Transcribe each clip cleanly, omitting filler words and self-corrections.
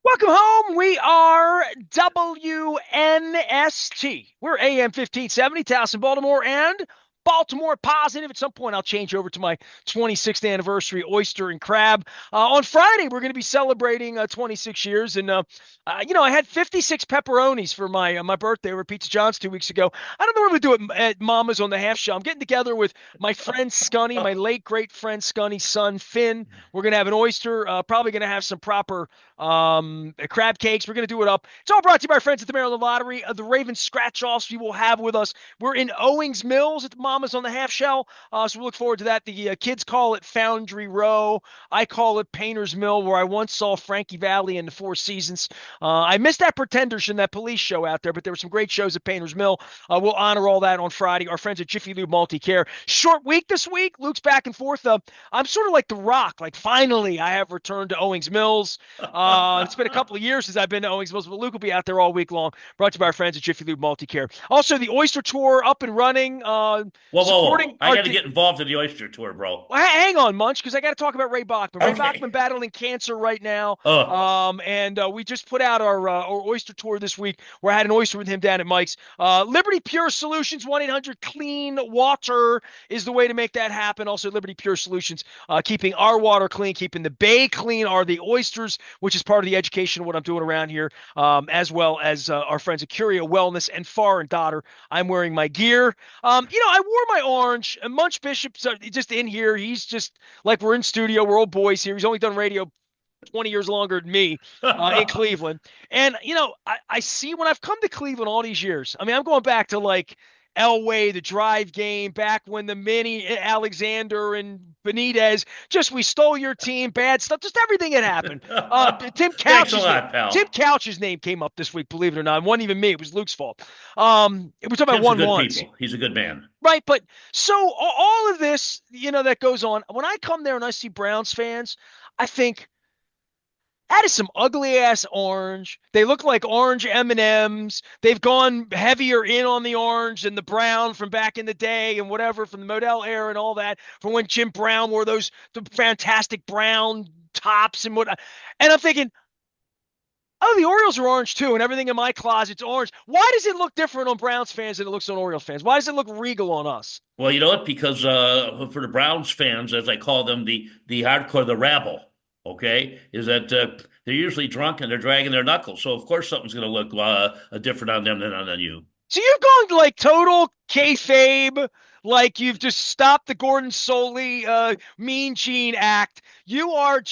Welcome home. We are WNST. We're AM 1570, Towson, Baltimore, and Baltimore Positive. At some point, I'll change over to my 26th anniversary oyster and crab. On Friday, we're going to be celebrating 26 years. And, I had 56 pepperonis for my birthday over at Pizza John's 2 weeks ago. I don't know what I'm going to do at Mama's on the half shell. I'm getting together with my friend Scunny, my late great friend Scunny's son, Finn. We're going to have an oyster, probably going to have some proper crab cakes. We're going to do it up. It's all brought to you by our friends at the Maryland Lottery. The Raven scratch-offs we will have with us. We're in Owings Mills at the Mama's on the half shell. So we look forward to that. The kids call it Foundry Row. I call it Painter's Mill, where I once saw Frankie Valli in the Four Seasons. I missed that Pretenders in that police show out there, but there were some great shows at Painter's Mill. We'll honor all that on Friday. Our friends at Jiffy Lube Multi-Care. Short week this week. Luke's back and forth. I'm sort of like The Rock. Like, finally, I have returned to Owings Mills. It's been a couple of years since I've been to Owings Mills, but Luke will be out there all week long. Brought to you by our friends at Jiffy Lube Multi-Care. Also, the Oyster Tour up and running. Whoa. I got to get involved in the Oyster Tour, bro. Well, hang on, Munch, because I got to talk about Ray Bachman. Ray Okay. Bachman battling cancer right now. Oh, We just put out our Oyster Tour this week, where I had an oyster with him down at Mike's. Liberty Pure Solutions, 1-800-CLEAN-WATER is the way to make that happen. Also, Liberty Pure Solutions, keeping our water clean, keeping the bay clean are the oysters, which is part of the education of what I'm doing around here, as well as our friends at Curio Wellness and Far and Daughter. I'm wearing my gear. I wore my orange. And Munch Bishop's just in here. He's just like we're in studio. We're old boys here. He's only done radio 20 years longer than me in Cleveland. And, I see when I've come to Cleveland all these years, I mean, I'm going back to like Elway, the drive game, back when the mini Alexander and Benitez, we stole your team, bad stuff, just everything had happened. thanks a lot, pal. Tim Couch's name came up this week, believe it or not. It wasn't even me. It was Luke's fault. It was about Tim's a good 1-1s. people. He's a good man. Right, but so all of this, that goes on. When I come there and I see Browns fans, I think that is some ugly ass orange. They look like orange M&Ms. They've gone heavier in on the orange than the brown from back in the day and whatever from the Modell era and all that. From when Jim Brown wore the fantastic brown tops and what. And I'm thinking, oh, the Orioles are orange too, and everything in my closet's orange. Why does it look different on Browns fans than it looks on Orioles fans? Why does it look regal on us? Well, you know what? Because for the Browns fans, as I call them, the hardcore, the rabble, okay, is that they're usually drunk and they're dragging their knuckles. So of course something's going to look different on them than on you. So you've gone to like total kayfabe, like you've just stopped the Gordon Soley Mean Gene act. You're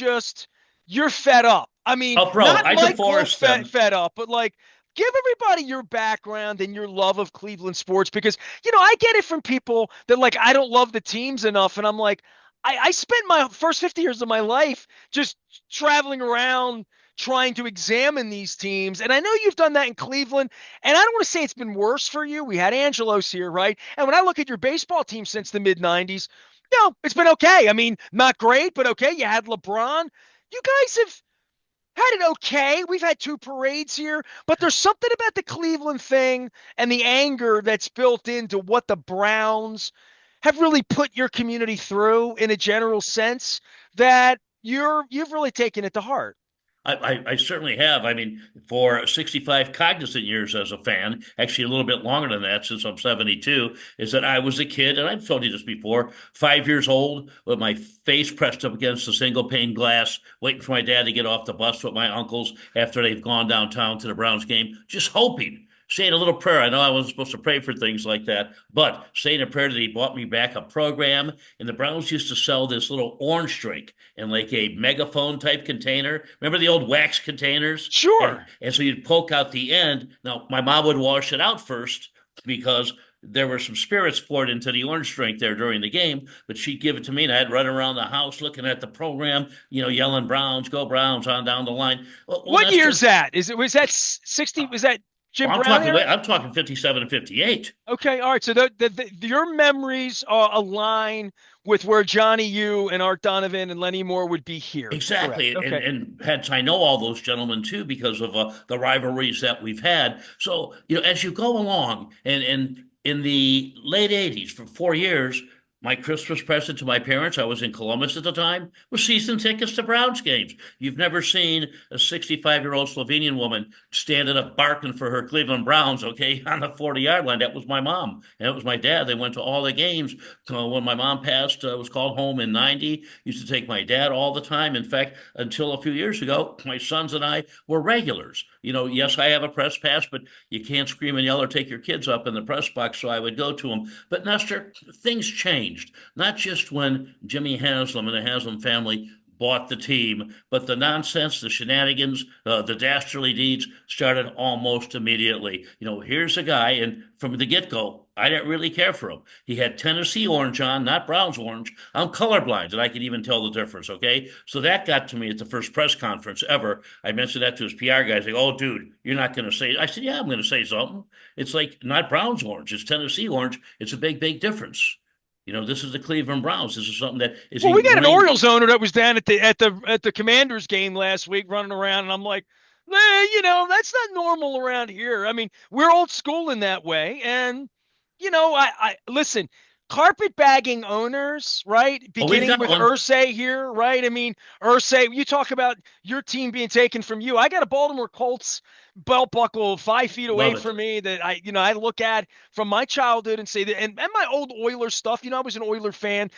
fed up. I mean, Oh, bro, not I Michael divorced them. fed up, but like give everybody your background and your love of Cleveland sports because, I get it from people that like, I don't love the teams enough. And I'm like, I spent my first 50 years of my life just traveling around trying to examine these teams. And I know you've done that in Cleveland. And I don't want to say it's been worse for you. We had Angelos here, right? And when I look at your baseball team since the mid 90s, it's been okay. I mean, not great, but okay. You had LeBron. You guys have had it okay. We've had two parades here, but there's something about the Cleveland thing and the anger that's built into what the Browns have really put your community through in a general sense that you've really taken it to heart. I certainly have. I mean, for 65 cognizant years as a fan, actually a little bit longer than that since I'm 72, is that I was a kid, and I've told you this before, 5 years old with my face pressed up against the single pane glass, waiting for my dad to get off the bus with my uncles after they've gone downtown to the Browns game, just hoping, saying a little prayer. I know I wasn't supposed to pray for things like that, but saying a prayer that he bought me back a program. And the Browns used to sell this little orange drink in like a megaphone type container. Remember the old wax containers? Sure. And so you'd poke out the end. Now, my mom would wash it out first because there were some spirits poured into the orange drink there during the game, but she'd give it to me, and I'd run around the house looking at the program, yelling Browns, go Browns on down the line. Well, What year's that? Was that 60? Was that Jim Brown era? I'm talking 57 and 58. Okay, all right. So your memories align with where Johnny U and Art Donovan and Lenny Moore would be here. Exactly. Correct. Okay. And hence I know all those gentlemen too because of the rivalries that we've had. So, as you go along and in the late 80s for 4 years, my Christmas present to my parents, I was in Columbus at the time, was season tickets to Browns games. You've never seen a 65-year-old Slovenian woman standing up barking for her Cleveland Browns, okay, on the 40-yard line. That was my mom. And it was my dad. They went to all the games. When my mom passed, was called home in 90. Used to take my dad all the time. In fact, until a few years ago, my sons and I were regulars. Yes, I have a press pass, but you can't scream and yell or take your kids up in the press box, so I would go to them. But Nestor, things changed, not just when Jimmy Haslam and the Haslam family bought the team, but the nonsense, the shenanigans, the dastardly deeds started almost immediately. Here's a guy, and from the get-go, I didn't really care for him. He had Tennessee orange on, not Browns orange. I'm colorblind, and I could even tell the difference, okay? So that got to me at the first press conference ever. I mentioned that to his PR guys. Like, oh, dude, you're not going to say it. I said, yeah, I'm going to say something. It's like not Browns orange, it's Tennessee orange. It's a big, big difference. This is the Cleveland Browns. This is something that is Well, we got an ingrained. Orioles owner that was down at the Commanders game last week running around, and I'm like, that's not normal around here. I mean, we're old school in that way. And, I listen, carpetbagging owners, right? Oh, we've Beginning got with one. Irsay here, right? I mean, Irsay, you talk about your team being taken from you. I got a Baltimore Colts belt buckle 5 feet away Love it. from me that I look at from my childhood and say that, and my old Oiler stuff, I was an Oiler fan.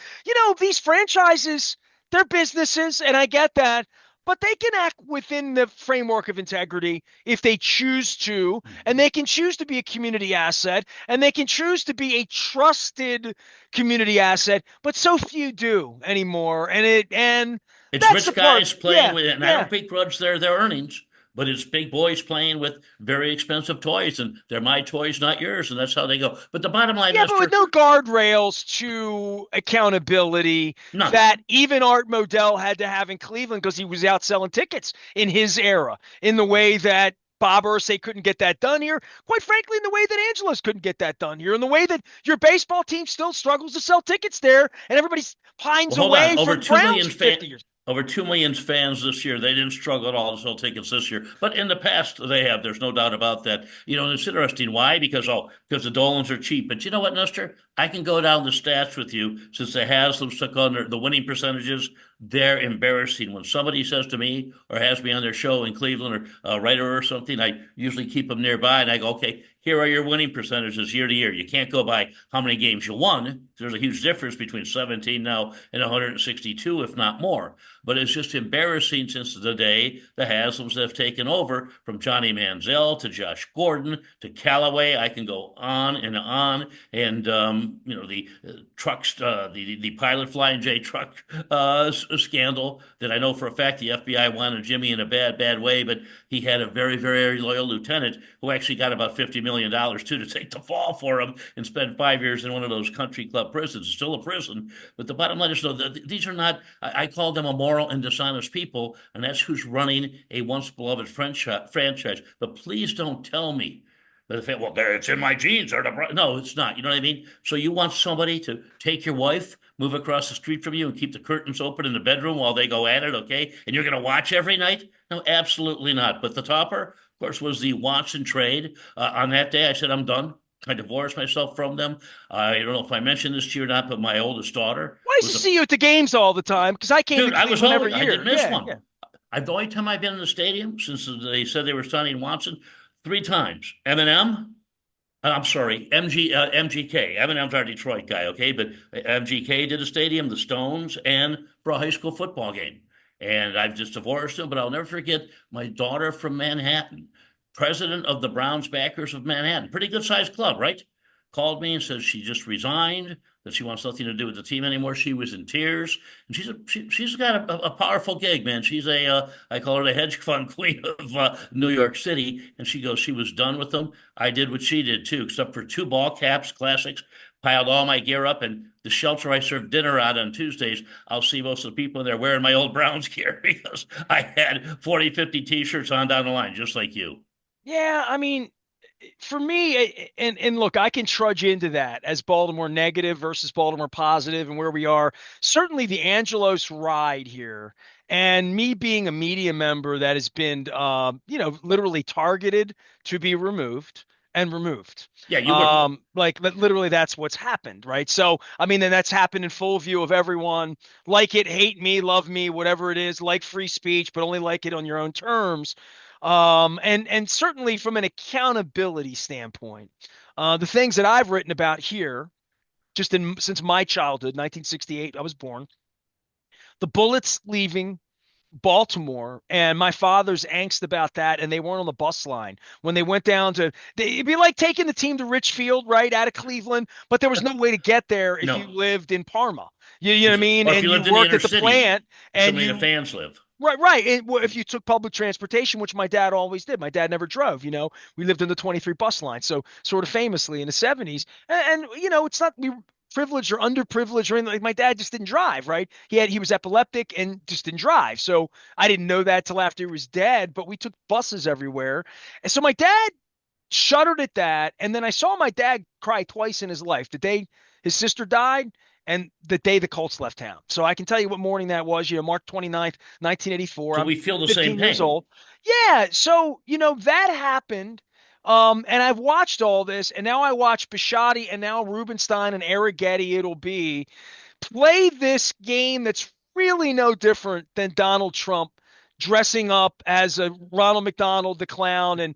These franchises, they're businesses, and I get that, but they can act within the framework of integrity if they choose to, and they can choose to be a community asset, and they can choose to be a trusted community asset, but so few do anymore. And It's that's the rich part. guys playing Yeah, with, and I yeah. don't begrudge their earnings, but it's big boys playing with very expensive toys, and they're my toys, not yours, and that's how they go. But the bottom line, Yeah, but with Nestor, no guardrails to accountability none. that even Art Modell had to have in Cleveland because he was out selling tickets in his era, in the way that Bob Irsay couldn't get that done here. Quite frankly, in the way that Angelos couldn't get that done here, in the way that your baseball team still struggles to sell tickets there, and everybody pines Well, hold on. away from Browns 50 years. Over 2 million fans this year. They didn't struggle at all to sell tickets this year, but in the past they have. There's no doubt about that. And it's interesting. Why? Because the Dolans are cheap. But you know what, Nestor? I can go down the stats with you since the Haslam took on the winning percentages. They're embarrassing. When somebody says to me or has me on their show in Cleveland or a writer or something, I usually keep them nearby and I go, okay, here are your winning percentages year to year. You can't go by how many games you won. There's a huge difference between 17 now and 162, if not more. But it's just embarrassing since the day the Haslams have taken over, from Johnny Manziel to Josh Gordon to Callaway. I can go on and on. And the trucks, the pilot flying J truck scandal that I know for a fact the FBI wanted Jimmy in a bad way, but he had a very, very loyal lieutenant who actually got about $50 million too to take the fall for him and spend 5 years in one of those country club prisons. It's still a prison, but the bottom line is, no, these are not. I call them immoral and dishonest people, and that's who's running a once beloved franchise. But please don't tell me that well, it's in my genes. No, it's not. You know what I mean? So you want somebody to take your wife, move across the street from you, and keep the curtains open in the bedroom while they go at it, okay? And you're going to watch every night? No, absolutely not. But the topper, of course, was the Watson trade. On that day, I said, I'm done. I divorced myself from them. I don't know if I mentioned this to you or not, but my oldest daughter Well, I used was to a see you at the games all the time because I came to dude. I was Cleveland every always, I year. didn't miss Yeah, yeah. one. The only time I've been in the stadium since they said they were signing Watson, 3 times. Eminem, I'm sorry, MGK. Eminem's our Detroit guy, okay? But MGK did a stadium, the Stones, and for a high school football game. And I've just divorced him, but I'll never forget my daughter from Manhattan, president of the Browns backers of Manhattan. Pretty good sized club, right? Called me and said she just resigned, that she wants nothing to do with the team anymore. She was in tears, and she's got a powerful gig, man. She's I call her the hedge fund queen of New York City, and she goes, she was done with them. I did what she did too, except for 2 ball caps, classics. Piled all my gear up, and the shelter I serve dinner at on Tuesdays, I'll see most of the people in there wearing my old Browns gear because I had 40, 50 t-shirts on down the line, just like you. Yeah, I mean, for me, and look, I can trudge into that as Baltimore negative versus Baltimore positive and where we are. Certainly the Angelos ride here, and me being a media member that has been, literally targeted to be removed. and removed. Yeah, you would. Like literally that's what's happened, right? So, I mean, then that's happened in full view of everyone. Like it, hate me, love me, whatever it is, like free speech, but only like it on your own terms. And certainly from an accountability standpoint, the things that I've written about here, just in since my childhood, 1968, I was born, the bullets leaving Baltimore and my father's angst about that, and they weren't on the bus line when they went down to. It'd be like taking the team to Richfield, right out of Cleveland, but there was no way to get there if you No. lived in Parma. You know what I mean? Or if And you you lived in the worked inner at the city, plant, and something the you fans live. right. And if you took public transportation, which my dad always did, my dad never drove. We lived in the 23 bus line, so sort of famously in the 70s. And it's not we privileged or underprivileged or anything. Like my dad just didn't drive, right? He was epileptic and just didn't drive. So I didn't know that till after he was dead. But we took buses everywhere, and so my dad shuddered at that. And then I saw my dad cry twice in his life. The day his sister died and the day the Colts left town. So I can tell you what morning that was, March 29th, 1984. So I'm we feel the same 15 years pain. old. Yeah. So, that happened. And I've watched all this, and now I watch Bisciotti and now Rubenstein and Arrighetti, it'll be play this game that's really no different than Donald Trump dressing up as a Ronald McDonald the clown and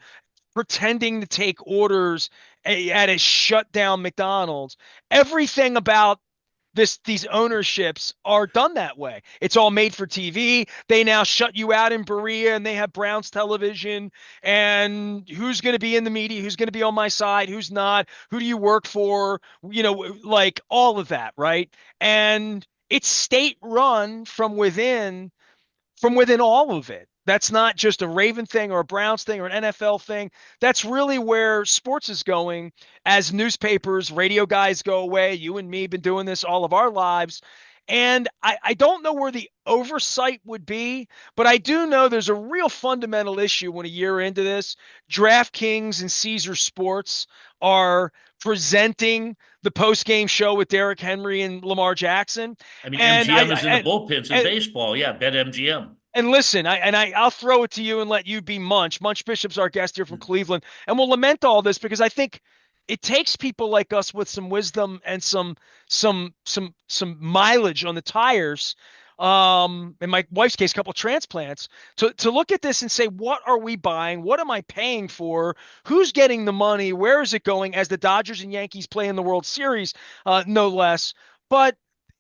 pretending to take orders at a shut down McDonald's. Everything about these ownerships are done that way. It's all made for TV. They now shut you out in Berea and they have Browns television and who's going to be in the media, who's going to be on my side, who's not, who do you work for, like all of that, right? And it's state run from within all of it. That's not just a Raven thing or a Browns thing or an NFL thing. That's really where sports is going as newspapers, radio guys go away. You and me have been doing this all of our lives. And I don't know where the oversight would be, but I do know there's a real fundamental issue when a year into this, DraftKings and Caesar Sports are presenting the post-game show with Derrick Henry and Lamar Jackson. I mean, And MGM is in the I bullpens in and, baseball. Yeah, bet MGM. and listen, I'll throw it to you and let you be Munch. Munch Bishop's our guest here from Cleveland, and we'll lament all this because I think it takes people like us with some wisdom and some mileage on the tires. In my wife's case, a couple of transplants to look at this and say, what are we buying? What am I paying for? Who's getting the money? Where is it going? As the Dodgers and Yankees play in the World Series, no less. But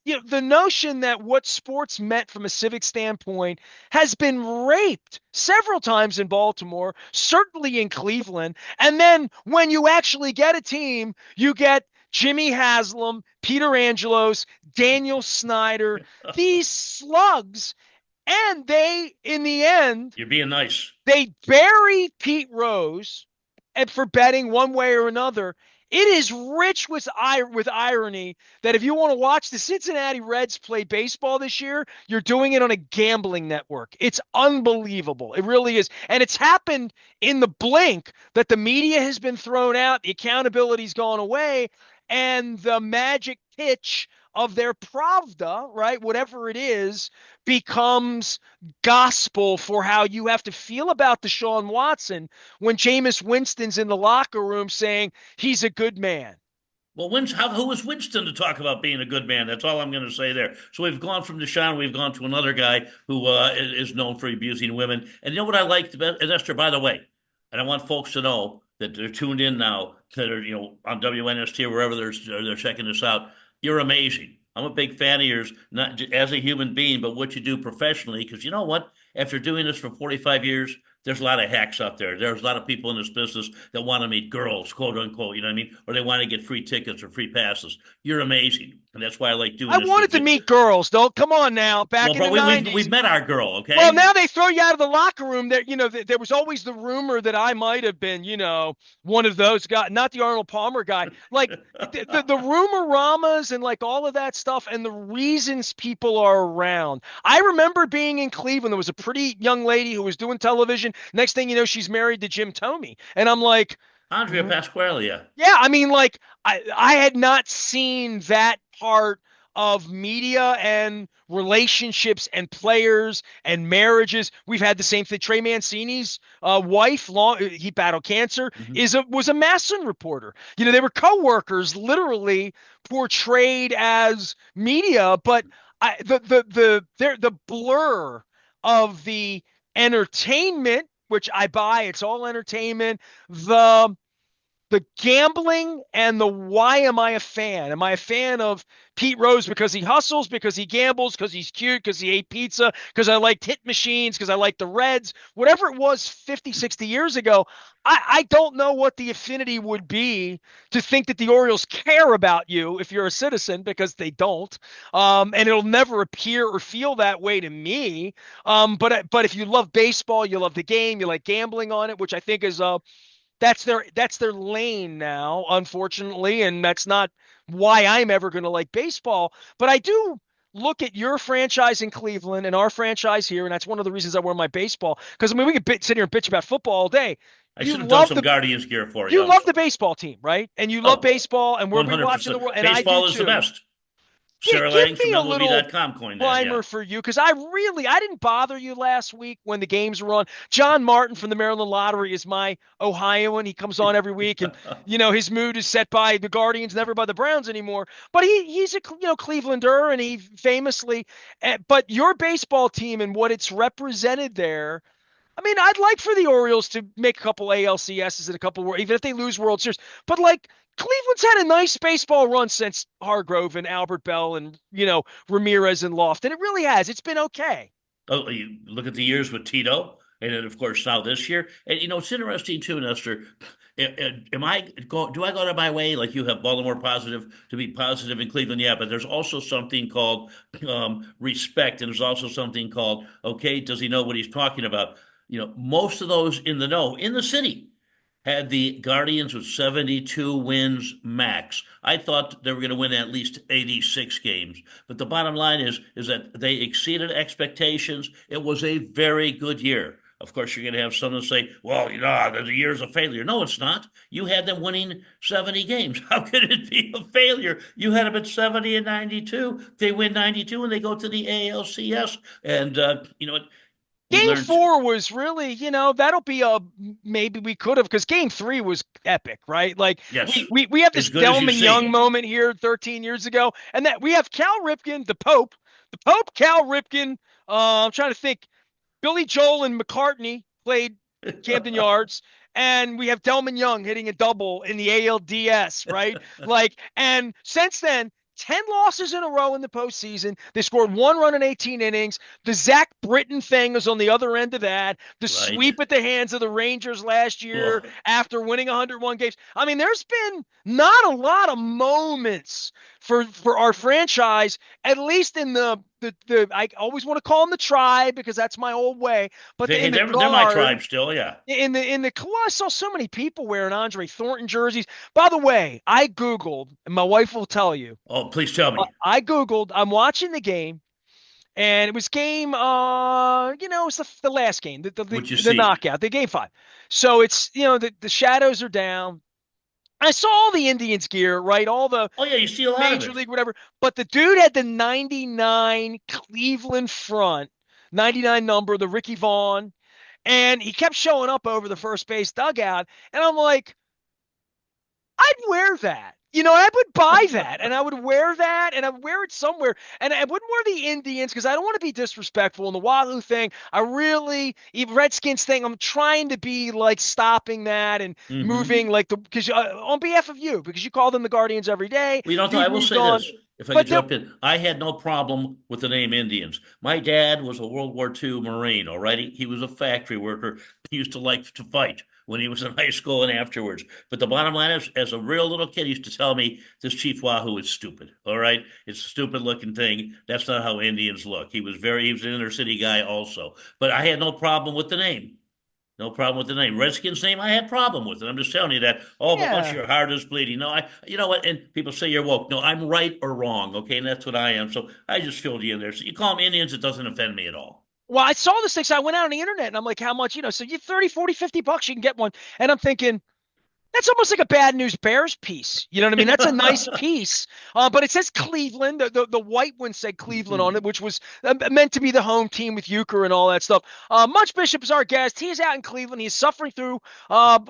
the notion that what sports meant from a civic standpoint has been raped several times in Baltimore, certainly in Cleveland. And then when you actually get a team, you get Jimmy Haslam, Peter Angelos, Daniel Snyder, these slugs. And they, in the end, You're being nice. they bury Pete Rose and for betting one way or another. It is rich with irony that if you want to watch the Cincinnati Reds play baseball this year, you're doing it on a gambling network. It's unbelievable. It really is. And it's happened in the blink that the media has been thrown out, the accountability's gone away, and the magic pitch of their Pravda, right, whatever it is, becomes gospel for how you have to feel about Deshaun Watson when Jameis Winston's in the locker room saying he's a good man. Well, who was Winston to talk about being a good man? That's all I'm going to say there. So we've gone from Deshaun, we've gone to another guy who is known for abusing women. And you know what I liked about Nestor, by the way, and I want folks to know that they're tuned in now, that are on WNST or wherever they're checking this out. You're amazing. I'm a big fan of yours, not as a human being, but what you do professionally. Because you know what? After doing this for 45 years, there's a lot of hacks out there. There's a lot of people in this business that want to meet girls, quote unquote, you know what I mean? Or they want to get free tickets or free passes. You're amazing. And that's why I like doing I this wanted with to you. meet girls, though. Come on now, back Well, in the bro, we've 90s. met our girl, okay? Well, now they throw you out of the locker room. That there was always the rumor that I might have been, one of those guys, not the Arnold Palmer guy. Like the rumor ramas and like all of that stuff, and the reasons people are around. I remember being in Cleveland. There was a pretty young lady who was doing television. Next thing you know, she's married to Jim Tomey, and I'm like, Andrea Pasquale, yeah. yeah. I mean, like I had not seen that part of media and relationships and players and marriages. We've had the same thing. Trey Mancini's wife, he battled cancer, Mhm. was a Masson reporter. They were coworkers, literally portrayed as media, but the blur of the entertainment, which I buy, it's all entertainment, the gambling and the why am I a fan? Am I a fan of Pete Rose because he hustles, because he gambles, because he's cute, because he ate pizza, because I liked hit machines, because I liked the Reds, whatever it was 50, 60 years ago? I don't know what the affinity would be to think that the Orioles care about you if you're a citizen, because they don't. And it'll never appear or feel that way to me. But if you love baseball, you love the game, you like gambling on it, which I think is that's their lane now, unfortunately, and that's not why I'm ever going to like baseball. But I do look at your franchise in Cleveland and our franchise here, and that's one of the reasons I wear my baseball. Because I mean, we could sit here and bitch about football all day. I You should have done love some the Guardians gear for you. you I'm love the sorry. baseball team, right? And you love Oh, baseball, and we're watching the 100%. world, and I do Baseball is the too. best. Give, Sarah give Langs from me a little MLB.com coined that. Yeah. primer for you, because I didn't bother you last week when the games were on. John Martin from the Maryland Lottery is my Ohioan. He comes on every week, and his mood is set by the Guardians, never by the Browns anymore. But he's a Clevelander, and he famously. But your baseball team and what it's represented there. I mean, I'd like for the Orioles to make a couple ALCSs and a couple, even if they lose World Series. But like, Cleveland's had a nice baseball run since Hargrove and Albert Bell and Ramirez and Loft, and it really has. It's been okay. Oh, you look at the years with Tito, and then of course now this year, and it's interesting too, Nestor. Am I do I go out of my way like you have Baltimore positive to be positive in Cleveland? Yeah, but there's also something called respect, and there's also something called okay, does he know what he's talking about? Most of those in the know in the city had the Guardians with 72 wins max. I thought they were going to win at least 86 games. But the bottom line is that they exceeded expectations. It was a very good year. Of course, you're going to have someone say, well, the year's a failure. No, it's not. You had them winning 70 games. How could it be a failure? You had them at 70 and 92. They win 92 and they go to the ALCS. And, we Game learned, four was really, that'll be maybe we could have, because game three was epic, right? Like yes, we have as this good as you Delman Young see. moment here 13 years ago, and that we have Cal Ripken, the Pope, Cal Ripken. I'm trying to think. Billy Joel and McCartney played Camden Yards, and we have Delman Young hitting a double in the ALDS, right? Like, and since then, 10 losses in a row in the postseason. They scored 1 run in 18 innings. The Zach Britton thing is on the other end of that. The Right. sweep at the hands of the Rangers last year Ugh. after winning 101 games. I mean, there's been not a lot of moments for our franchise, at least in the I always want to call them the tribe because that's my old way, but Hey, in the they're my guard, tribe still. Yeah. in the I saw so many people wearing Andre Thornton jerseys. By the way, I Googled, and my wife will tell you, Oh, please tell me. I Googled, I'm watching the game, and it was game, it's the last game, What you the see? knockout, the game five. So it's, the shadows are down. I saw all the Indians gear, right? All the Oh yeah, you see a lot of major it. league, whatever. But the dude had the 99 Cleveland front, 99 number, the Ricky Vaughn, and he kept showing up over the first base dugout. And I'm like, I'd wear that. I would buy that and I would wear that and I would wear it somewhere. And I wouldn't wear the Indians because I don't want to be disrespectful. And the Wahoo thing, even Redskins thing, I'm trying to be like stopping that and Hmm. moving like because on behalf of you, because you call them the Guardians every day. Well, You've I will moved say on. this, if I could But there, jump in. I had no problem with the name Indians. My dad was a World War II Marine, all right? He was a factory worker. He used to like to fight when he was in high school and afterwards. But the bottom line is, as a real little kid, he used to tell me this Chief Wahoo is stupid, all right? It's a stupid looking thing. That's not how Indians look. He was an inner city guy also. But I had no problem with the name. No problem with the name. Redskins name, I had problem with it. I'm just telling you that. Oh, but once yeah. your heart is bleeding. No, you know what? And people say you're woke. No, I'm right or wrong. Okay. And that's what I am. So I just filled you in there. So you call them Indians, it doesn't offend me at all. Well, I saw this thing. So I went out on the internet and I'm like, how much, so you 30, 40, $50, you can get one. And I'm thinking, That's almost like a bad news Bears piece. You know what I mean? That's a nice piece. But it says Cleveland. The white one said Cleveland on it, which was meant to be the home team with Euchre and all that stuff. Munch Bishop is our guest. He is out in Cleveland. He's suffering through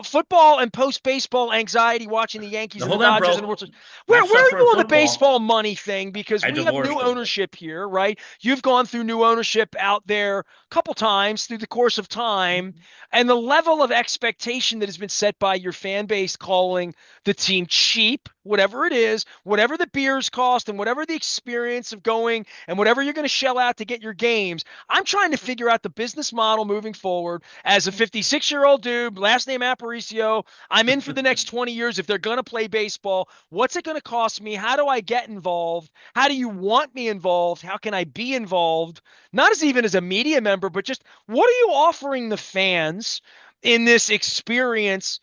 football and post-baseball anxiety watching the Yankees Now, and the hold on, Dodgers and the bro. World Series. Not Where are suffering you on the football. baseball money thing? Because I we have new divorced him. ownership here, right? You've gone through new ownership out there a couple times through the course of time. And the level of expectation that has been set by your fan base calling the team cheap, whatever it is, whatever the beers cost and whatever the experience of going and whatever you're going to shell out to get your games. I'm trying to figure out the business model moving forward as a 56-year-old dude, last name Aparicio. I'm in for the next 20 years if they're going to play baseball. What's it going to cost me? How do I get involved? How do you want me involved? How can I be involved? Not as even as a media member, but just what are you offering the fans in this experience?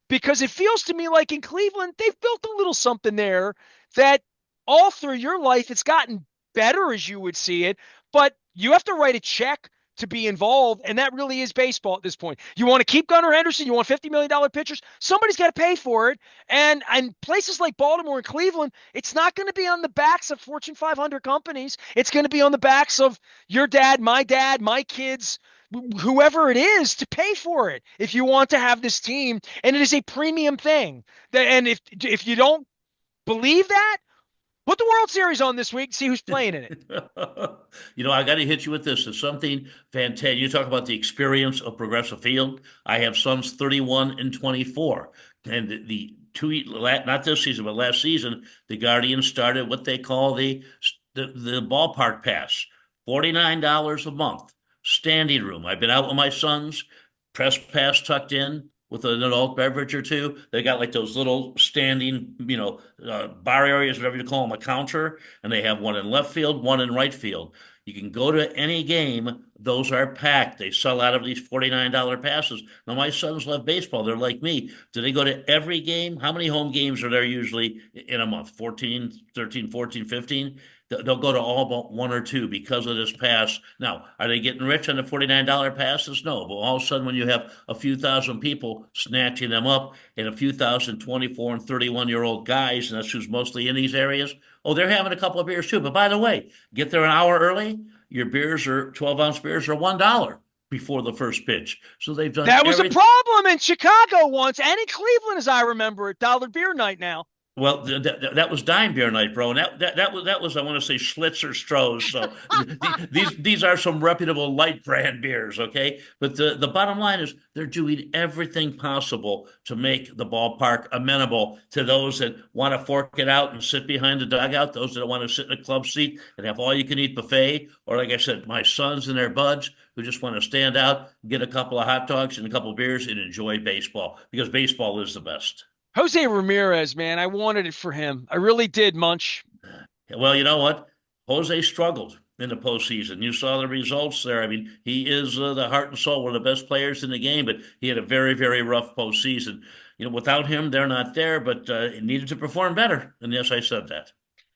Because it feels to me like in Cleveland, they've built a little something there that all through your life, it's gotten better as you would see it, but you have to write a check to be involved, and that really is baseball at this point. You want to keep Gunnar Henderson, you want $50 million pitchers, somebody's got to pay for it. And places like Baltimore and Cleveland, it's not going to be on the backs of Fortune 500 companies. It's going to be on the backs of your dad, my kids, whoever it is to pay for it if you want to have this team. And it is a premium thing. And if you don't believe that, put the World Series on this week, see who's playing in it. I got to hit you with this. It's something fantastic. You talk about the experience of Progressive Field. I have sons 31 and 24. And the not this season, but last season, the Guardians started what they call the ballpark pass, $49 a month, standing room. I've been out with my sons, press pass tucked in with an adult beverage or two. They got like those little standing, bar areas, whatever you call them, a counter, and they have one in left field, one in right field. You can go to any game. Those are packed. They sell out of these $49 passes. Now, my sons love baseball. They're like me. Do they go to every game? How many home games are there usually in a month? 14, 13, 14, 15? They'll go to all but one or two because of this pass. Now, are they getting rich on the $49 passes? No. But all of a sudden, when you have a few thousand people snatching them up and a few thousand 24 and 31-year-old guys, and that's who's mostly in these areas, oh, they're having a couple of beers too. But by the way, get there an hour early. Your beers are 12-ounce beers are $1 before the first pitch. So they've done That was a problem in Chicago once and in Cleveland, as I remember it. Dollar beer night now. Well, that was dime beer night, bro, and that was I want to say Schlitz or Stroh's. So these are some reputable light brand beers, okay? But the bottom line is they're doing everything possible to make the ballpark amenable to those that want to fork it out and sit behind the dugout, those that want to sit in a club seat and have all you can eat buffet, or like I said, my sons and their buds who just want to stand out, get a couple of hot dogs and a couple of beers and enjoy baseball because baseball is the best. Jose Ramirez, man, I wanted it for him. I really did, Munch. Well, you know what? Jose struggled in the postseason. You saw the results there. I mean, he is the heart and soul, one of the best players in the game, but he had a very, very rough postseason. Without him, they're not there, but he needed to perform better. And yes, I said that.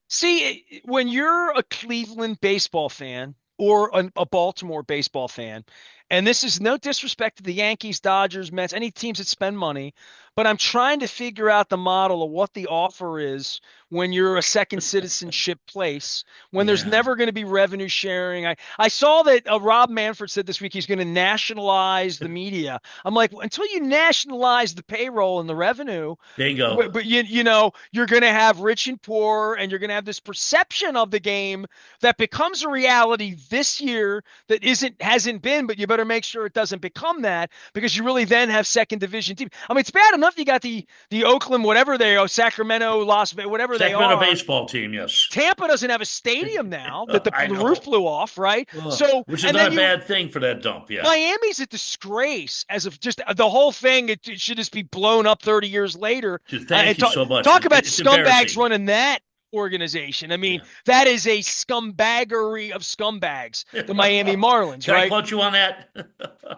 See, when you're a Cleveland baseball fan or a Baltimore baseball fan, and this is no disrespect to the Yankees, Dodgers, Mets, any teams that spend money, but I'm trying to figure out the model of what the offer is when you're a second citizenship place, when there's Yeah. never going to be revenue sharing. I saw that Rob Manfred said this week he's going to nationalize the media. I'm like, until you nationalize the payroll and the revenue, Bingo. but you're going to have rich and poor, and you're going to have this perception of the game that becomes a reality this year that hasn't been, but you better make sure it doesn't become that because you really then have second division teams. I mean, it's bad enough you got the Oakland, whatever they are, Sacramento, Las Vegas, whatever they Sacramento are. baseball team, yes. Tampa doesn't have a stadium now that the I know. roof blew off, right? So, which is and not then a bad thing for that dump, yeah. Miami's a disgrace as of just the whole thing. It should just be blown up 30 years later. Dude, thank you so much. Talk about It's scumbags embarrassing. running that organization. I mean, that is a scumbaggery of scumbags, the Miami Marlins, Can right? I quote you on that?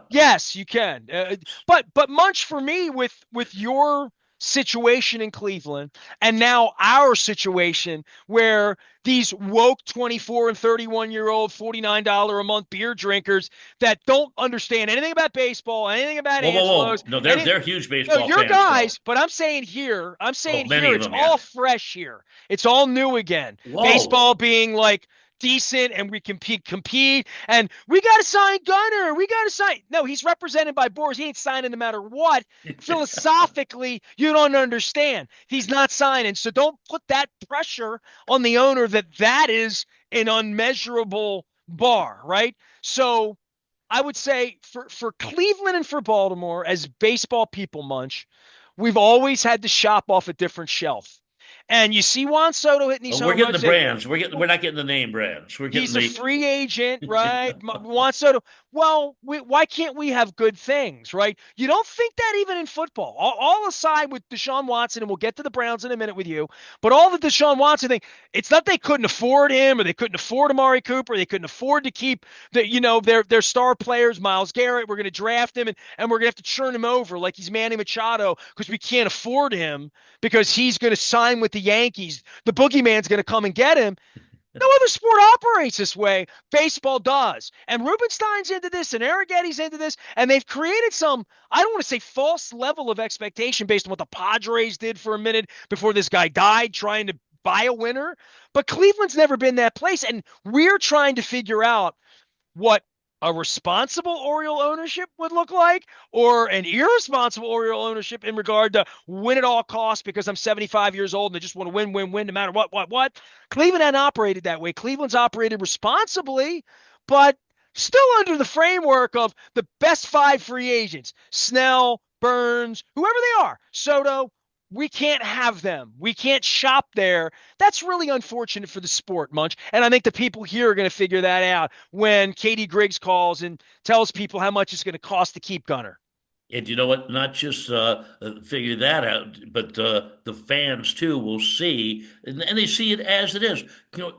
Yes, you can. But Munch, for me, with your situation in Cleveland and now our situation where these woke 24 and 31-year-old $49 a month beer drinkers that don't understand anything about baseball, anything about Whoa, whoa, Angelos, whoa! No, they're any they're huge no, baseball your fans, though. guys, but I'm saying Oh, here, many of it's them, yeah. all fresh here. It's all new again. Whoa! Baseball being like decent and we compete and we got to sign Gunner. We got to sign. No, he's represented by Boris. He ain't signing no matter what. Philosophically, you don't understand. He's not signing. So don't put that pressure on the owner that is an unmeasurable bar, right? So I would say for Cleveland and for Baltimore, as baseball people, Munch, we've always had to shop off a different shelf. And you see Juan Soto hitting these We're home getting the runs. brands. We're not getting the name brands. We're getting He's a the. free agent, right? Juan Soto. Well, why can't we have good things, right? You don't think that even in football. All aside with Deshaun Watson, and we'll get to the Browns in a minute with you, but all the Deshaun Watson thing, it's not they couldn't afford him or they couldn't afford Amari Cooper. They couldn't afford to keep their star players, Myles Garrett. We're going to draft him and we're going to have to churn him over like he's Manny Machado because we can't afford him because he's going to sign with the Yankees. The boogeyman's going to come and get him. No other sport operates this way. Baseball does. And Rubenstein's into this and Arrighetti's into this. And they've created some, I don't want to say false level of expectation based on what the Padres did for a minute before this guy died trying to buy a winner. But Cleveland's never been that place. And we're trying to figure out what a responsible Oriole ownership would look like or an irresponsible Oriole ownership in regard to win at all costs because I'm 75 years old and I just want to win, win, win no matter what. Cleveland hadn't operated that way. Cleveland's operated responsibly, but still under the framework of the best five free agents, Snell, Burns, whoever they are, Soto. We can't have them. We can't shop there. That's really unfortunate for the sport, Munch. And I think the people here are going to figure that out when Katie Griggs calls and tells people how much it's going to cost to keep Gunner. And you know what? Not just figure that out, but the fans too will see, and they see it as it is.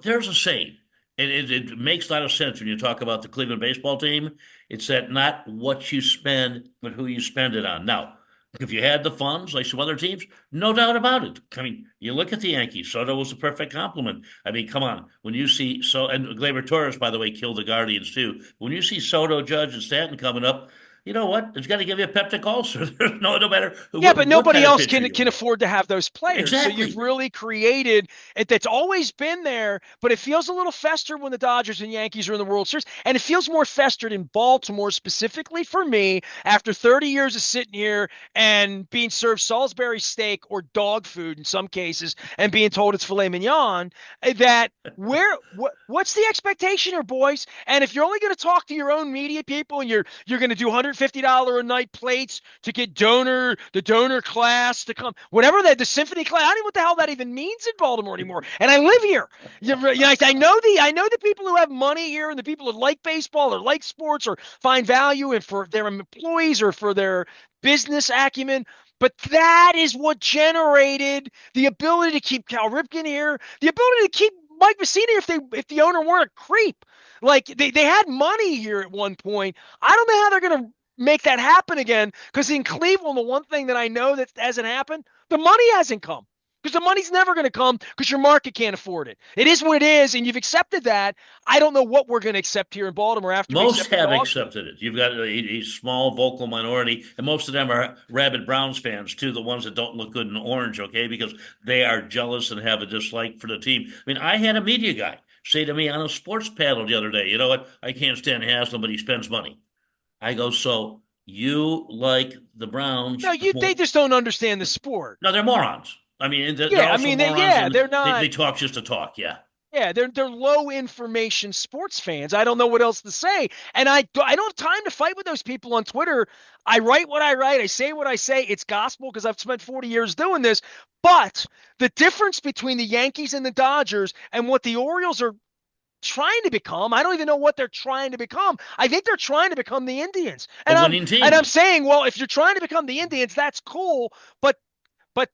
There's a saying, and it makes a lot of sense when you talk about the Cleveland baseball team. It's that not what you spend, but who you spend it on. Now, if you had the funds like some other teams, no doubt about it. I mean, you look at the Yankees. Soto was a perfect compliment. I mean, come on. When you see and Gleyber Torres, by the way, killed the Guardians too. When you see Soto, Judge, and Stanton coming up, you know what? It's got to give you a peptic ulcer. No matter Yeah, but what nobody kind of else pitcher can you are. afford to have those players. So you've Exactly. really created it that's always been there, but it feels a little festered when the Dodgers and Yankees are in the World Series. And it feels more festered in Baltimore, specifically for me, after 30 years of sitting here and being served Salisbury steak or dog food in some cases and being told it's filet mignon, that what's the expectation here, boys? And if you're only going to talk to your own media people and you're going to do $150 a night plates to get the donor class to come, whatever the symphony class. I don't know what the hell that even means in Baltimore anymore. And I live here. I know the people who have money here and the people who like baseball or like sports or find value in for their employees or for their business acumen. But that is what generated the ability to keep Cal Ripken here, the ability to keep Mike Massini if the owner weren't a creep. Like they had money here at one point. I don't know how they're going to make that happen again because in Cleveland, the one thing that I know that hasn't happened, the money hasn't come because the money's never going to come because your market can't afford it. It is what it is, and you've accepted that. I don't know what we're going to accept here in Baltimore after we Most accept the have dog. accepted it. You've got a small vocal minority, and most of them are rabid Browns fans too, the ones that don't look good in orange, okay, because they are jealous and have a dislike for the team. I mean, I had a media guy say to me on a sports panel the other day, you know what? I can't stand Haslam, but he spends money. I go, so you like the Browns No, more? they just don't understand the sport. No, they're morons. I mean, they're Yeah, I also mean, morons, and they're they not. talk just to talk. Yeah. Yeah, they're low information sports fans. I don't know what else to say, and I don't have time to fight with those people on Twitter. I write what I write. I say what I say. It's gospel because I've spent 40 years doing this. But the difference between the Yankees and the Dodgers and what the Orioles are trying to become, I don't even know what they're trying to become. I think they're trying to become the Indians. A And winning I'm team. saying, well, if you're trying to become the Indians, that's cool, but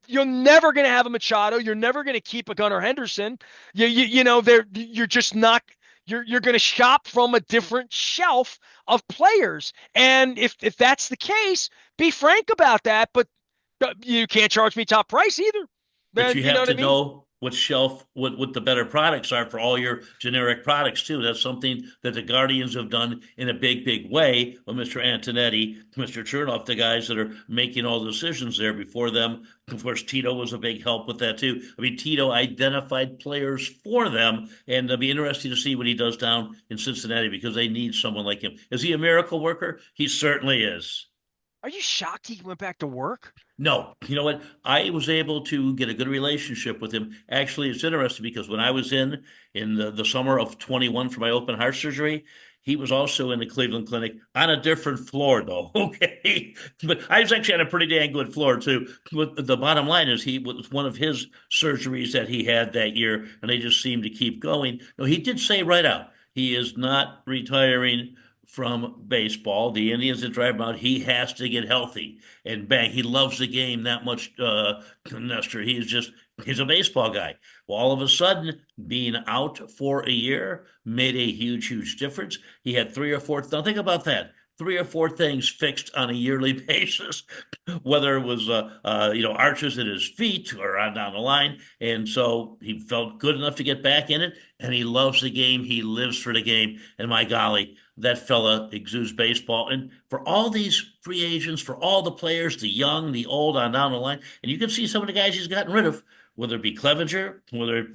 you're never going to have a Machado. You're never going to keep a Gunnar Henderson. You're just not. You're going to shop from a different shelf of players. And if that's the case, be frank about that. But You can't charge me top price either. But Then you you know have what I to mean? know what the better products are for all your generic products too. That's something that the Guardians have done in a big way with Mr. Antonetti, Mr. Chernoff, the guys that are making all the decisions there. Before them, of course, Tito was a big help with that too. I mean, Tito identified players for them, and it'll be interesting to see what he does down in Cincinnati because they need someone like him. Is he a miracle worker? He certainly is. Are you shocked he went back to work? No, you know what? I was able to get a good relationship with him. Actually, it's interesting because when I was in the summer of 21 for my open heart surgery, he was also in the Cleveland Clinic on a different floor, though. Okay, but I was actually on a pretty dang good floor too. But the bottom line is, he was one of his surgeries that he had that year, and they just seemed to keep going. No, he did say right out he is not retiring from baseball. The Indians that drive him out, he has to get healthy. And bang, he loves the game that much, Nestor. He's a baseball guy. Well, all of a sudden, being out for a year made a huge difference. He had three or four. Now think about that. Three or four things fixed on a yearly basis, whether it was arches at his feet or on down the line, and so he felt good enough to get back in it. And he loves the game. He lives for the game. And my golly, that fella exudes baseball. And for all these free agents, for all the players, the young, the old, on down the line, and you can see some of the guys he's gotten rid of, whether it be Clevenger, whether,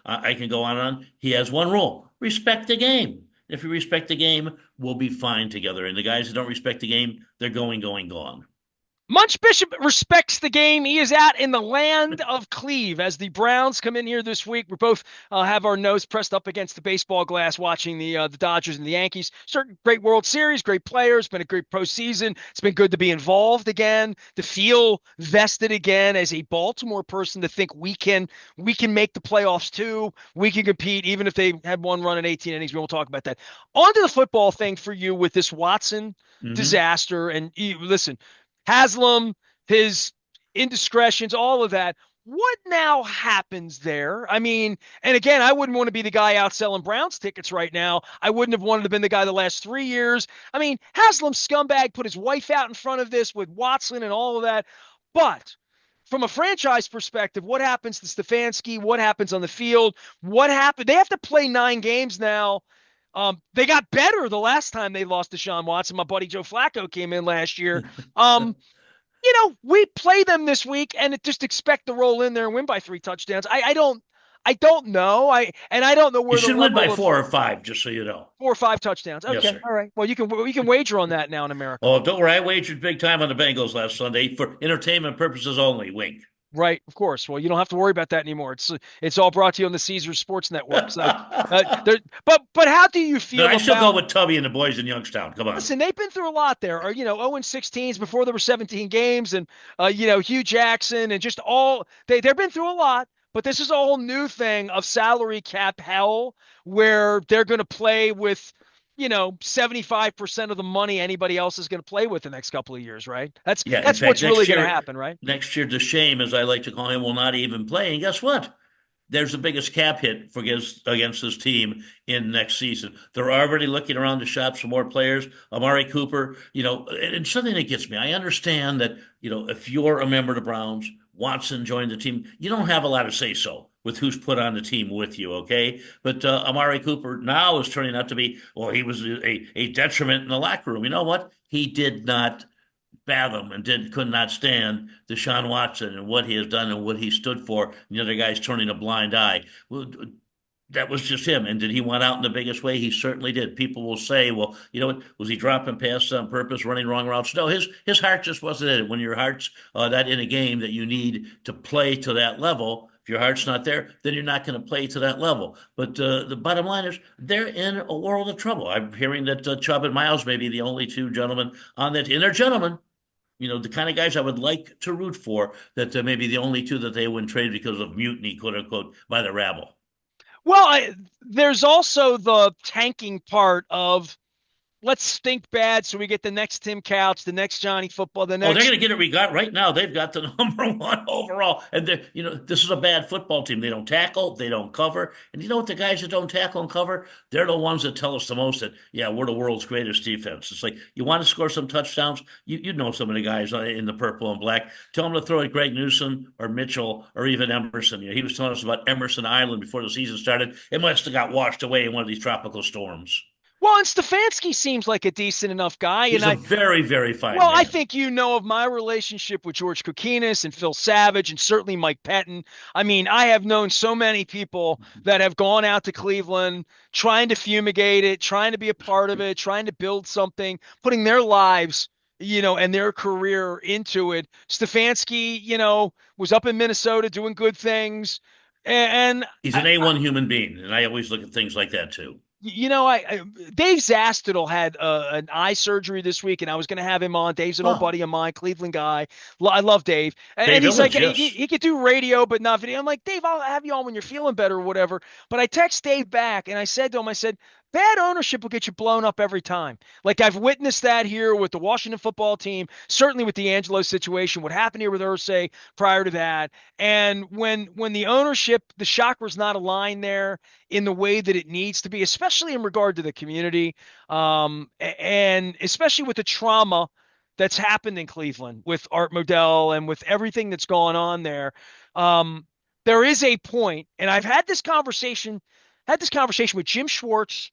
I can go on and on. He has one rule: respect the game. If you respect the game, we'll be fine together. And the guys that don't respect the game, they're gone. Munch Bishop respects the game. He is out in the land of Cleve as the Browns come in here this week. We both have our nose pressed up against the baseball glass watching the Dodgers and the Yankees. Certain great World Series, great players, been a great postseason. It's been good to be involved again, to feel vested again as a Baltimore person, to think we can make the playoffs too. We can compete even if they had one run in 18 innings. We won't talk about that. On to the football thing for you with this Watson Mm-hmm. disaster. And listen, Haslam, his indiscretions, all of that. What now happens there? I mean, and again, I wouldn't want to be the guy out selling Browns tickets right now. I wouldn't have wanted to have been the guy the last 3 years. I mean, Haslam scumbag put his wife out in front of this with Watson and all of that. But from a franchise perspective, what happens to Stefanski? What happens on the field? What happened? They have to play 9 games now. They got better the last time they lost to Sean Watson. My buddy Joe Flacco came in last year. Um, we play them this week and just expect to roll in there and win by 3 touchdowns. I don't know. I don't know You where the should win by level of 4 or 5, just so you know. 4 or 5 touchdowns. Yes, Okay, sir. all right. Well, you can wager on that now in America. Oh, don't worry. I wagered big time on the Bengals last Sunday for entertainment purposes only. Wink. Right, of course. Well, you don't have to worry about that anymore. It's all brought to you on the Caesars Sports Network. So, but how do you No, feel I still go about? with Tubby and the boys in Youngstown. Come on. Listen, they've been through a lot there. Or 0-16s before there were 17 games, and Hugh Jackson and just all they've been through a lot. But this is a whole new thing of salary cap hell where they're going to play with 75% of the money anybody else is going to play with the next couple of years, right? That's Yeah, in that's fact, what's really going to happen, right? next year, the shame, as I like to call him, will not even play. And guess what? There's the biggest cap hit against this team in next season. They're already looking around the shops for more players. Amari Cooper, and something that gets me. I understand that, if you're a member of the Browns, Watson joined the team, you don't have a lot of say so with who's put on the team with you, okay? But Amari Cooper now is turning out to be, well, he was a detriment in the locker room. You know what? He did not fathom and could not stand Deshaun Watson and what he has done and what he stood for. And the other guy's turning a blind eye. Well, that was just him. And did he want out in the biggest way? He certainly did. People will say, well, you know what? Was he dropping passes on purpose, running wrong routes? No, his heart just wasn't in it. When your heart's that in a game that you need to play to that level, if your heart's not there, then you're not going to play to that level. But the bottom line is they're in a world of trouble. I'm hearing that Chubb and Miles may be the only two gentlemen on that. And they're gentlemen, the kind of guys I would like to root for, that maybe the only two that they wouldn't trade because of mutiny, quote unquote, by the rabble. Well, there's also the tanking part of let's stink bad so we get the next Tim Couch, the next Johnny Football, the Oh, they're going next. to get it. We got right now. They've got the #1 overall, and this is a bad football team. They don't tackle, they don't cover, and you know what? The guys that don't tackle and cover, they're the ones that tell us the most that yeah, we're the world's greatest defense. It's like you want to score some touchdowns. You know some of the guys in the purple and black. Tell them to throw at Greg Newsome or Mitchell or even Emerson. He was telling us about Emerson Island before the season started. It must have got washed away in one of these tropical storms. Well, and Stefanski seems like a decent enough guy, and He's a very, very fine well, I man. think you know of my relationship with George Kokinis and Phil Savage and certainly Mike Pettin. I mean, I have known so many people that have gone out to Cleveland trying to fumigate it, trying to be a part of it, trying to build something, putting their lives, and their career into it. Stefanski, was up in Minnesota doing good things. And He's an A1 human being, and I always look at things like that too. Dave Zastidle had an eye surgery this week, and I was going to have him on. Dave's an old Oh, buddy of mine, Cleveland guy. I love Dave, and Dave he's like, Village, he yes. could do radio, but not video. I'm like, Dave, I'll have you on when you're feeling better or whatever. But I text Dave back, and I said to him, I said, bad ownership will get you blown up every time. Like I've witnessed that here with the Washington football team, certainly with the Angelo situation, what happened here with Ursay prior to that, and when the ownership, the chakra's not aligned there in the way that it needs to be, especially in regard to the community, and especially with the trauma that's happened in Cleveland with Art Modell and with everything that's gone on there. There is a point, and I've had this conversation with Jim Schwartz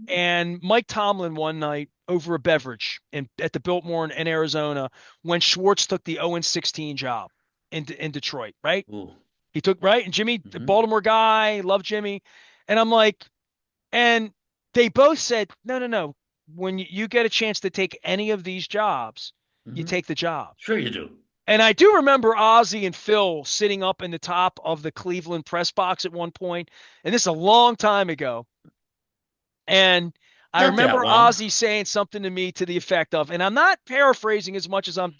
and Mike Tomlin one night over a beverage at the Biltmore in Arizona when Schwartz took the 0-16 job in Detroit, right? Ooh. He took right, and Jimmy, the Hmm. Baltimore guy, loved Jimmy, and I'm like, and they both said, no, no, no. When you get a chance to take any of these jobs, you Hmm. take the job. Sure you do. And I do remember Ozzie and Phil sitting up in the top of the Cleveland press box at one point, and this is a long time ago. And I Not that remember long. Ozzy saying something to me to the effect of, and I'm not paraphrasing as much as I'm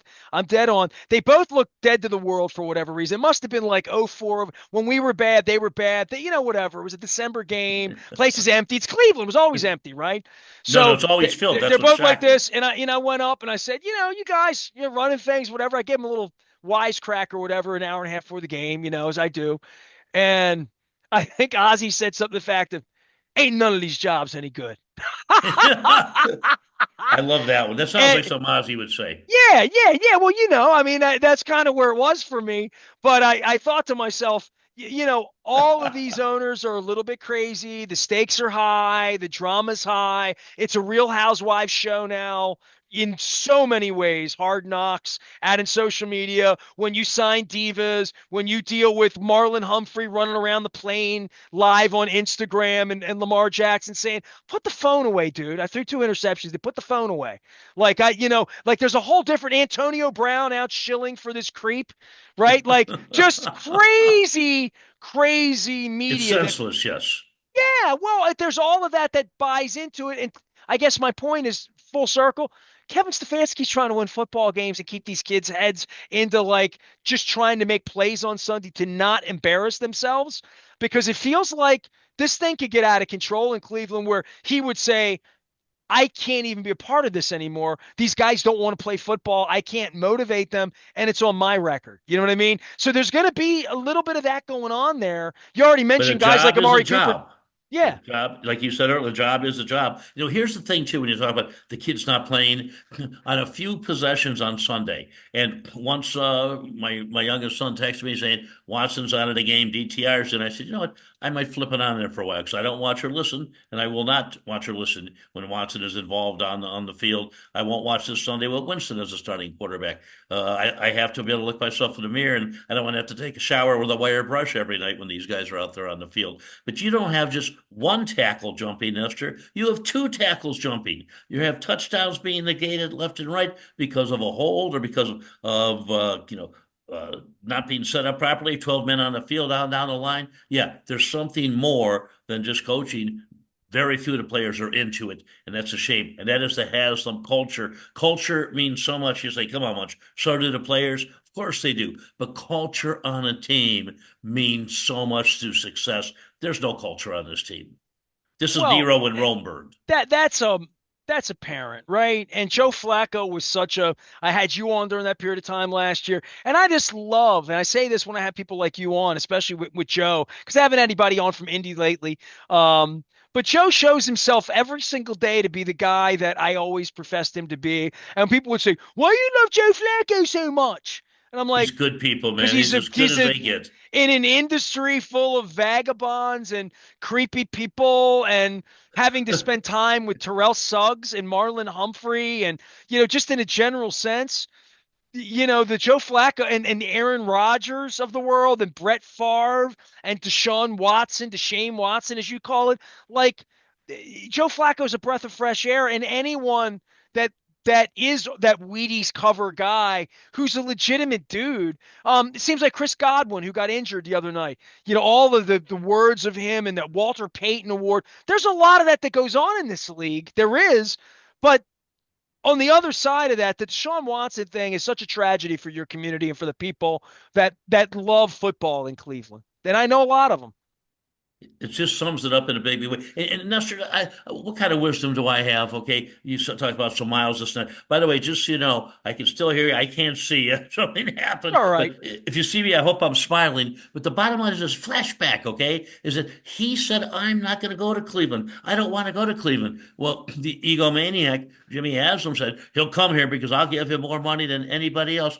dead on. They both looked dead to the world for whatever reason. It must have been like '04 when we were bad, they were bad. Whatever. It was a December game. Place is empty. It's Cleveland. It was always empty, right? No, no, So it's always filled. they're That's what's both like shocking. this, and I went up and I said, you guys, running things, whatever. I gave them a little wisecrack or whatever, an hour and a half before the game, as I do. And I think Ozzy said something to the fact of, ain't none of these jobs any good. I love that one. That sounds like And something Ozzy would say. yeah, yeah, yeah. Well, I mean, that's kind of where it was for me. But I thought to myself, all of these owners are a little bit crazy. The stakes are high. The drama's high. It's a Real Housewives show now in so many ways. Hard Knocks, adding social media. When you sign divas, when you deal with Marlon Humphrey running around the plane live on Instagram and Lamar Jackson saying, put the phone away, dude. I threw 2 interceptions. They put the phone away. Like there's a whole different Antonio Brown out shilling for this creep, right? Like just crazy, crazy It's media that, senseless, yes. yeah, well, there's all of that buys into it. And I guess my point is full circle. Kevin Stefanski's trying to win football games and keep these kids' heads into like just trying to make plays on Sunday to not embarrass themselves because it feels like this thing could get out of control in Cleveland where he would say, I can't even be a part of this anymore. These guys don't want to play football. I can't motivate them, and it's on my record. You know what I mean? So there's going to be a little bit of that going on there. You already But a mentioned guys like job is a Amari Cooper. job. A Yeah. job, like you said earlier, a job is a job. Here's the thing too, when you talk about the kids not playing, on a few possessions on Sunday, and once my youngest son texted me saying Watson's out of the game, DTRs, and I said, you know what, I might flip it on there for a while because I don't watch or listen, and I will not watch or listen when Watson is involved on the field. I won't watch this Sunday with Winston as a starting quarterback. I have to be able to look myself in the mirror, and I don't want to have to take a shower with a wire brush every night when these guys are out there on the field. But you don't have just one tackle jumping, Nestor. You have two tackles jumping. You have touchdowns being negated left and right because of a hold or because of not being set up properly. 12 men on the field down the line. Yeah, there's something more than just coaching. Very few of the players are into it, and that's a shame. And that is the Haslam culture. Culture means so much. You say, come on, Munch. So do the players. Of course they do. But culture on a team means so much to success. There's no culture on this team. This is Well, Nero and Rome burned. that's That's apparent, right? And Joe Flacco was such a, I had you on during that period of time last year. And I just love, and I say this when I have people like you on, especially with Joe, because I haven't had anybody on from Indy lately. Um, but Joe shows himself every single day to be the guy that I always professed him to be. And people would say, why do you love Joe Flacco so much? And I'm He's like, good people, because man. He's as good he's as a they get. in an industry full of vagabonds and creepy people and having to spend time with Terrell Suggs and Marlon Humphrey and just in a general sense, the Joe Flacco and Aaron Rodgers of the world and Brett Favre and Deshaun Watson, as you call it, like Joe Flacco's a breath of fresh air, and anyone that that Wheaties cover guy who's a legitimate dude. It seems like Chris Godwin, who got injured the other night. All of the words of him and that Walter Payton Award. There's a lot of that goes on in this league. There is, but on the other side of that, the Deshaun Watson thing is such a tragedy for your community and for the people that love football in Cleveland. And I know a lot of them. It just sums it up in a big way. And Nestor, what kind of wisdom do I have? Okay, you talk about some miles this night. By the way, just so you know, I can still hear you. I can't see you. Something happened. All right. But if you see me, I hope I'm smiling. But the bottom line is this flashback, okay, is that he said, I'm not going to go to Cleveland. I don't want to go to Cleveland. Well, the egomaniac, Jimmy Haslam, said, he'll come here because I'll give him more money than anybody else.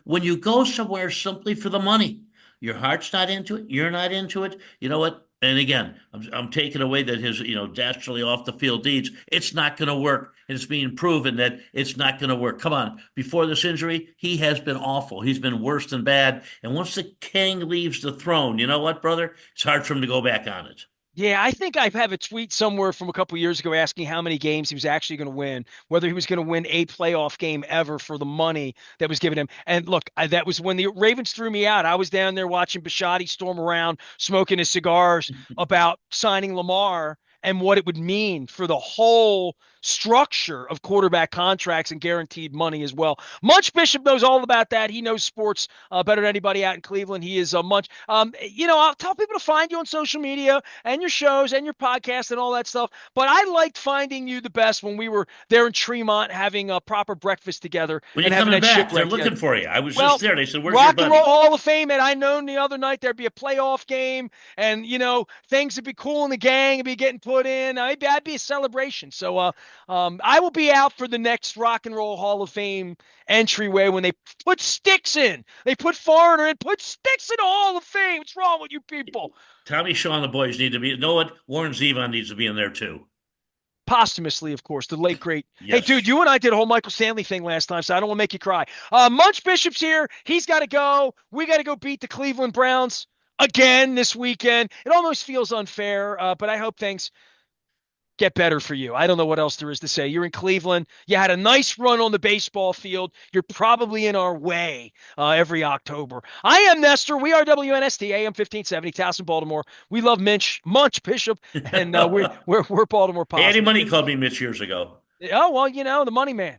When you go somewhere simply for the money, your heart's not into it, you're not into it, you know what? And again, I'm taking away that his, dastardly off the field deeds. It's not going to work. And it's being proven that it's not going to work. Come on. Before this injury, he has been awful. He's been worse than bad. And once the king leaves the throne, you know what, brother? It's hard for him to go back on it. Yeah, I think I have a tweet somewhere from a couple years ago asking how many games he was actually going to win, whether he was going to win a playoff game ever for the money that was given him. And look, that was when the Ravens threw me out. I was down there watching Bisciotti storm around, smoking his cigars about signing Lamar and what it would mean for the whole structure of quarterback contracts and guaranteed money as well. Munch Bishop knows all about that. He knows sports better than anybody out in Cleveland. He is Munch. I'll tell people to find you on social media and your shows and your podcast and all that stuff. But I liked finding you the best when we were there in Tremont having a proper breakfast together When and you having coming that back, they're shipwreck looking together. for you. I was Well, just there. They said, "Where's your Rock and Roll buddy?" Hall of Fame, and I known the other night there'd be a playoff game, and things would be cool in the gang and be getting put in. Maybe I'd be a celebration. So I will be out for the next Rock and Roll Hall of Fame entryway when they put sticks in. They put Foreigner in, put sticks in the Hall of Fame. What's wrong with you people? Tommy Shaw and the boys need to be. You know what? Warren Zevon needs to be in there too. Posthumously, of course, the late great. Hey, dude, Yes. you and I did a whole Michael Stanley thing last time, so I don't want to make you cry. Munch Bishop's here. He's got to go. We got to go beat the Cleveland Browns again this weekend. It almost feels unfair, but I hope things get better for you. I don't know what else there is to say. You're in Cleveland. You had a nice run on the baseball field. You're probably in our way every October. I am Nestor. We are WNST AM 1570, Towson, Baltimore. We love Munch Bishop, and we're Baltimore Hey, Eddie positive. Money called me Mitch years ago. Oh well, the money man.